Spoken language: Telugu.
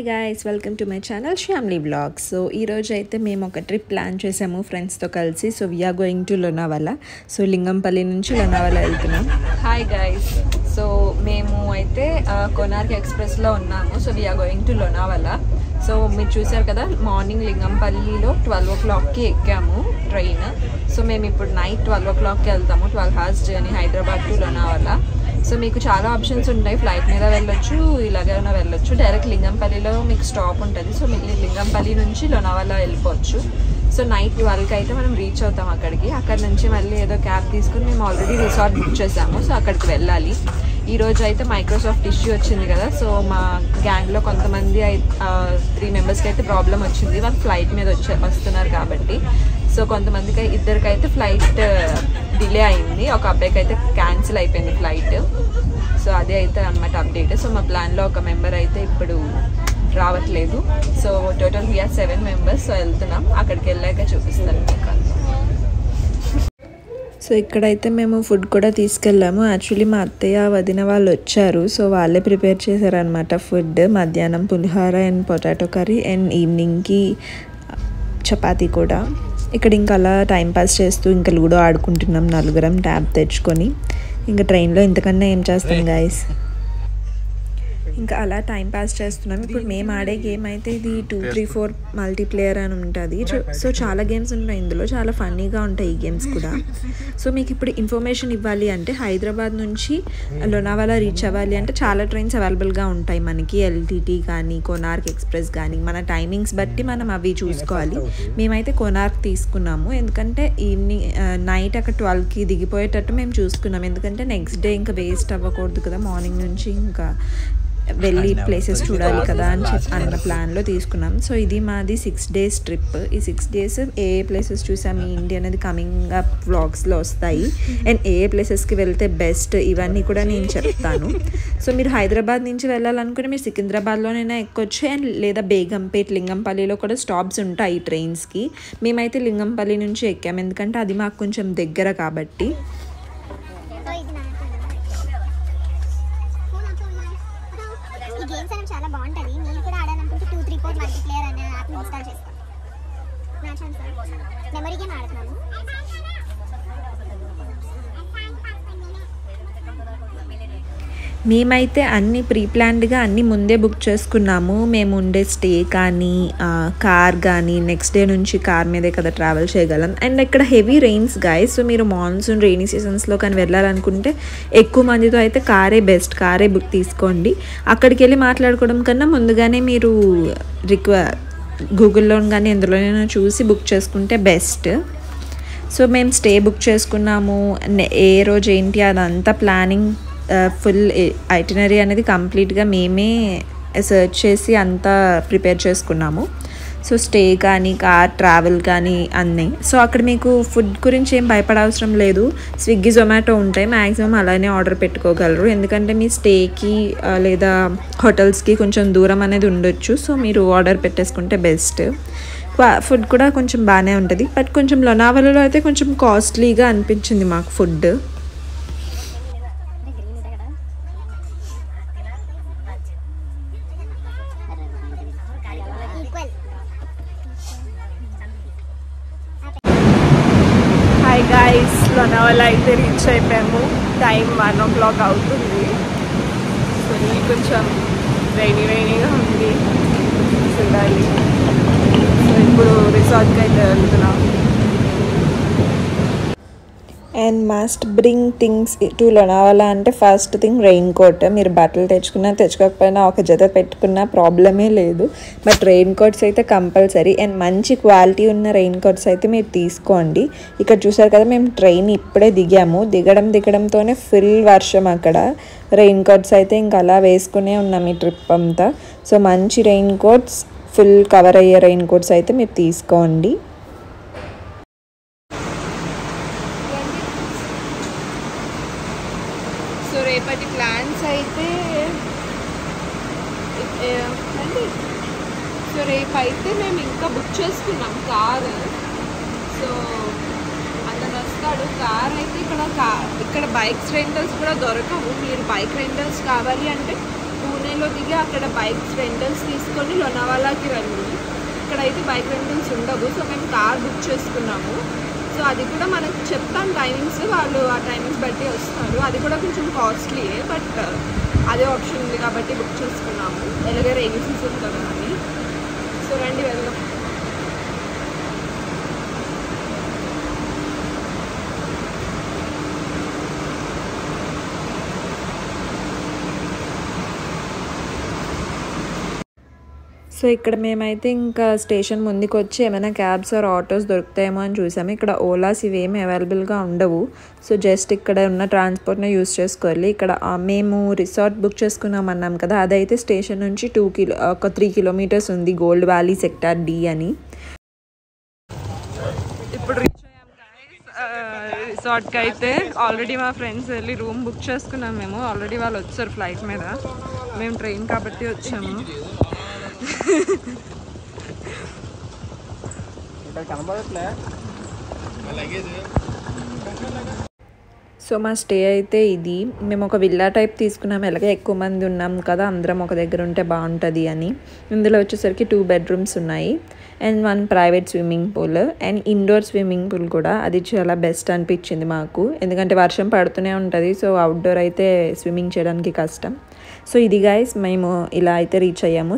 guys, welcome to my channel Shyamli Vlogs. So ee roju aithe mem oka trip plan chesamu friends tho kalsi. So we are going to Lonavala. So Lingampalli nunchi Lonavala veltunam. Hi guys. So memu aithe Konark Express lo unnamu. So we are going to Lonavala. So మీరు చూసారు కదా మార్నింగ్ లింగంపల్లిలో 12 o'clockకి ఎక్కాము ట్రైన్. సో మేము ఇప్పుడు నైట్ 12 o'clockకి వెళ్తాము. 12 hours journey Hyderabad to Lonavala. So మీకు చాలా ఆప్షన్స్ ఉంటాయి, ఫ్లైట్ మీద వెళ్ళొచ్చు, ఇలాగైనా వెళ్ళొచ్చు. డైరెక్ట్ లింగంపల్లిలో మీకు స్టాప్ ఉంటుంది. సో మీకు లింగంపల్లి నుంచి లోనావాలా వెళ్ళిపోవచ్చు. సో నైట్ 12కి అయితే మనం రీచ్ అవుతాం అక్కడికి. అక్కడ నుంచి మళ్ళీ ఏదో క్యాబ్ తీసుకుని మేము ఆల్రెడీ రిసార్ట్ బుక్ చేసాము. సో అక్కడికి వెళ్ళాలి. ఈరోజు అయితే మైక్రోసాఫ్ట్ ఇష్యూ వచ్చింది కదా. సో మా గ్యాంగ్లో కొంతమంది 3 మెంబర్స్కి అయితే ప్రాబ్లం వచ్చింది. వాళ్ళు ఫ్లైట్ మీద వస్తున్నారు కాబట్టి. సో కొంతమందికి ఇద్దరికైతే ఫ్లైట్ డిలే అయింది. ఒక అబ్బాయికి అయితే క్యాన్సిల్ అయిపోయింది ఫ్లైట్. సో అదే అయితే అన్నమాట అప్డేట్. సో మా ప్లాన్లో ఒక మెంబర్ అయితే ఇప్పుడు రావట్లేదు. So total we are 7 members. So వెళ్తున్నాం, అక్కడికి వెళ్ళాక చూపిస్తాను మీకు. సో ఇక్కడైతే మేము ఫుడ్ కూడా తీసుకెళ్ళాము. యాక్చువల్లీ మా అత్తయ్య వదిన వాళ్ళు వచ్చారు. సో వాళ్ళే ప్రిపేర్ చేశారనమాట ఫుడ్. మధ్యాహ్నం పులిహోర అండ్ పొటాటో కర్రీ అండ్ ఈవినింగ్కి చపాతీ కూడా. ఇక్కడ ఇంకా అలా టైంపాస్ చేస్తూ ఇంకా లూడో ఆడుకుంటున్నాం నలుగురం ట్యాబ్ తెచ్చుకొని. ఇంకా ట్రైన్లో ఇంతకన్నా ఏం చేస్తాం గైస్. ఇంకా అలా టైం పాస్ చేస్తున్నాం. ఇప్పుడు మేము ఆడే గేమ్ అయితే ఇది 2, 3, 4 మల్టీప్లేయర్ అని ఉంటుంది. సో చాలా గేమ్స్ ఉంటాయి ఇందులో, చాలా ఫన్నీగా ఉంటాయి ఈ గేమ్స్ కూడా. సో మీకు ఇప్పుడు ఇన్ఫర్మేషన్ ఇవ్వాలి అంటే హైదరాబాద్ నుంచి లోనావాలా రీచ్ అవ్వాలి అంటే చాలా ట్రైన్స్ అవైలబుల్గా ఉంటాయి మనకి. ఎల్టీటీ కానీ కోనార్క్ ఎక్స్ప్రెస్ కానీ మన టైమింగ్స్ బట్టి మనం అవి చూసుకోవాలి. మేమైతే కోనార్క్ తీసుకున్నాము ఎందుకంటే ఈవినింగ్ నైట్ అక్కడ 12కి దిగిపోయేటట్టు మేము చూసుకున్నాం. ఎందుకంటే నెక్స్ట్ డే ఇంకా వేస్ట్ అవ్వకూడదు కదా, మార్నింగ్ నుంచి ఇంకా వెళ్ళి ప్లేసెస్ చూడాలి కదా అని అన్న ప్లాన్లో తీసుకున్నాం. సో ఇది మాది 6 days ట్రిప్. ఈ 6 days ఏ ప్లేసెస్ చూసాము ఏంటి అనేది కమింగ్ అప్ వ్లాగ్స్లో వస్తాయి. అండ్ ఏ ప్లేసెస్కి వెళ్తే బెస్ట్ ఇవన్నీ కూడా నేను చెప్తాను. సో మీరు హైదరాబాద్ నుంచి వెళ్ళాలనుకుంటే మీరు సికింద్రాబాద్లోనైనా ఎక్కొచ్చు, అండ్ లేదా బేగంపేట్ లింగంపల్లిలో కూడా స్టాప్స్ ఉంటాయి ట్రైన్స్కి. మేమైతే లింగంపల్లి నుంచి ఎక్కాము ఎందుకంటే అది మాకు కొంచెం దగ్గర కాబట్టి. గేమ్స్ అనేవి చాలా బాగుంటుంది. నేను కూడా ఆడాలనుకుంటే 2, 3, 4 మల్టీప్లేయర్ అనే యాప్ని ఇన్స్టాల్ చేస్తాను. మెమరీ గేమ్ ఆడుతున్నాము. మేమైతే అన్నీ ప్రీ ప్లాన్డ్గా అన్నీ ముందే బుక్ చేసుకున్నాము. మేము ఉండే స్టే కానీ కార్ కానీ నెక్స్ట్ డే నుంచి కార్ మీదే కదా ట్రావెల్ చేయగలం. అండ్ ఇక్కడ హెవీ రెయిన్స్ గైస్. సో మీరు మాన్సూన్ రెయినీ సీజన్స్లో కానీ వెళ్ళాలనుకుంటే ఎక్కువ మందితో అయితే కారే బెస్ట్, కారే బుక్ తీసుకోండి. అక్కడికి వెళ్ళి మాట్లాడుకోవడం కన్నా ముందుగానే మీరు గూగుల్లో కానీ ఎందులోనైనా చూసి బుక్ చేసుకుంటే బెస్ట్. సో మేము స్టే బుక్ చేసుకున్నాము. ఏ రోజు ఏంటి అదంతా ప్లానింగ్ ఫుల్ ఐటినరీ అనేది కంప్లీట్గా మేమే సర్చ్ చేసి అంతా ప్రిపేర్ చేసుకున్నాము. సో స్టే కానీ కార్ ట్రావెల్ కానీ అన్నీ. సో అక్కడ మీకు ఫుడ్ గురించి ఏం భయపడవసరం లేదు. స్విగ్గీ జొమాటో ఉంటాయి, మ్యాక్సిమం అలానే ఆర్డర్ పెట్టుకోగలరు. ఎందుకంటే మీ స్టేకి లేదా హోటల్స్కి కొంచెం దూరం అనేది ఉండొచ్చు. సో మీరు ఆర్డర్ పెట్టేసుకుంటే బెస్ట్. ఫుడ్ కూడా కొంచెం బాగానే ఉంటుంది. బట్ కొంచెం లోనావాలాలో అయితే కొంచెం కాస్ట్లీగా అనిపించింది మాకు ఫుడ్. హాయ్ గైస్, లోనావాలా అయితే రీచ్ అయిపోయాము. టైం 1 o'clock అవుతుంది. సో కొంచెం రైనీగా ఉంది, చూడాలి. సో ఇప్పుడు రిసార్ట్కి అయితే వెళ్తున్నాం. And must bring things to Lonavala అంటే ఫస్ట్ థింగ్ రెయిన్ కోట్. మీరు బట్టలు తెచ్చుకున్నా తెచ్చుకోకపోయినా ఒక జత పెట్టుకున్నా ప్రాబ్లమే లేదు. బట్ రెయిన్ కోట్స్ అయితే కంపల్సరీ. అండ్ మంచి క్వాలిటీ ఉన్న రెయిన్ కోట్స్ అయితే మీరు తీసుకోండి. ఇక్కడ చూసారు కదా మేము ట్రైన్ ఇప్పుడే దిగాము. దిగడంతోనే ఫుల్ వర్షం అక్కడ. రెయిన్ కోట్స్ అయితే ఇంకా అలా వేసుకునే ఉన్నాం ఈ ట్రిప్ అంతా. సో మంచి రెయిన్ కోట్స్, ఫుల్ కవర్ అయ్యే రెయిన్ కోట్స్ అయితే మీరు తీసుకోండి. సో రేపటి ప్లాన్స్ అయితే సో రేపైతే మేము ఇంకా బుక్ చేసుకున్నాం కార్. సో అతను వస్తాడు. కార్ అయితే ఇక్కడ బైక్స్ రెంటల్స్ కూడా దొరకవు. మీరు బైక్ రెంటల్స్ కావాలి అంటే పూణే చెన్నైలో దిగి అక్కడ బైక్స్ రెంటల్స్ తీసుకొని లోనావాలాకి రండి. ఇక్కడైతే బైక్ రెంటల్స్ ఉండవు. సో మేము కార్ బుక్ చేసుకున్నాము. సో అది కూడా మనకు చెప్తాం టైమింగ్స్, వాళ్ళు ఆ టైమింగ్స్ బట్టి వస్తారు. అది కూడా కొంచెం కాస్ట్లీయే, బట్ అదే ఆప్షన్ ఉంది కాబట్టి బుక్ చేసుకున్నాము. ఎలాగే రైనీ సీజన్ కదా అని. సో రండి వెళ్దాం. సో ఇక్కడ మేమైతే ఇంకా స్టేషన్ ముందుకు వచ్చి ఏమైనా క్యాబ్స్ ఆర్ ఆటోస్ దొరుకుతాయేమో అని చూసాము. ఇక్కడ ఓలాస్ ఇవేమి అవైలబుల్గా ఉండవు. సో జస్ట్ ఇక్కడ ఉన్న ట్రాన్స్పోర్ట్ని యూస్ చేసుకోవాలి. ఇక్కడ మేము రిసార్ట్ బుక్ చేసుకున్నాం అన్నాం కదా, అదైతే స్టేషన్ నుంచి 3 కిలోమీటర్స్ ఉంది, గోల్డ్ వ్యాలీ సెక్టార్ డి అని. ఇప్పుడు రీచ్ అయ్యాం రిసార్ట్కి. అయితే ఆల్రెడీ మా ఫ్రెండ్స్ వెళ్ళి రూమ్ బుక్ చేసుకున్నాం. మేము ఆల్రెడీ వాళ్ళు వచ్చారు ఫ్లైట్ మీద, మేము ట్రైన్ కాబట్టి వచ్చాము. సో మా స్టే అయితే ఇది. మేము ఒక విల్లా టైప్ తీసుకున్నాం. ఎలాగే ఎక్కువ మంది ఉన్నాం కదా, అందరం ఒక దగ్గర ఉంటే బాగుంటుంది అని. ఇందులో వచ్చేసరికి 2 బెడ్రూమ్స్ ఉన్నాయి and 1 private swimming pool and indoor swimming pool కూడా. అది చాలా బెస్ట్ అనిపించింది మాకు, ఎందుకంటే వర్షం పడుతూనే ఉంటుంది. సో అవుట్డోర్ అయితే స్విమ్మింగ్ చేయడానికి కష్టం. సో ఇది గైస్, మేము ఇలా అయితే రీచ్ అయ్యాము.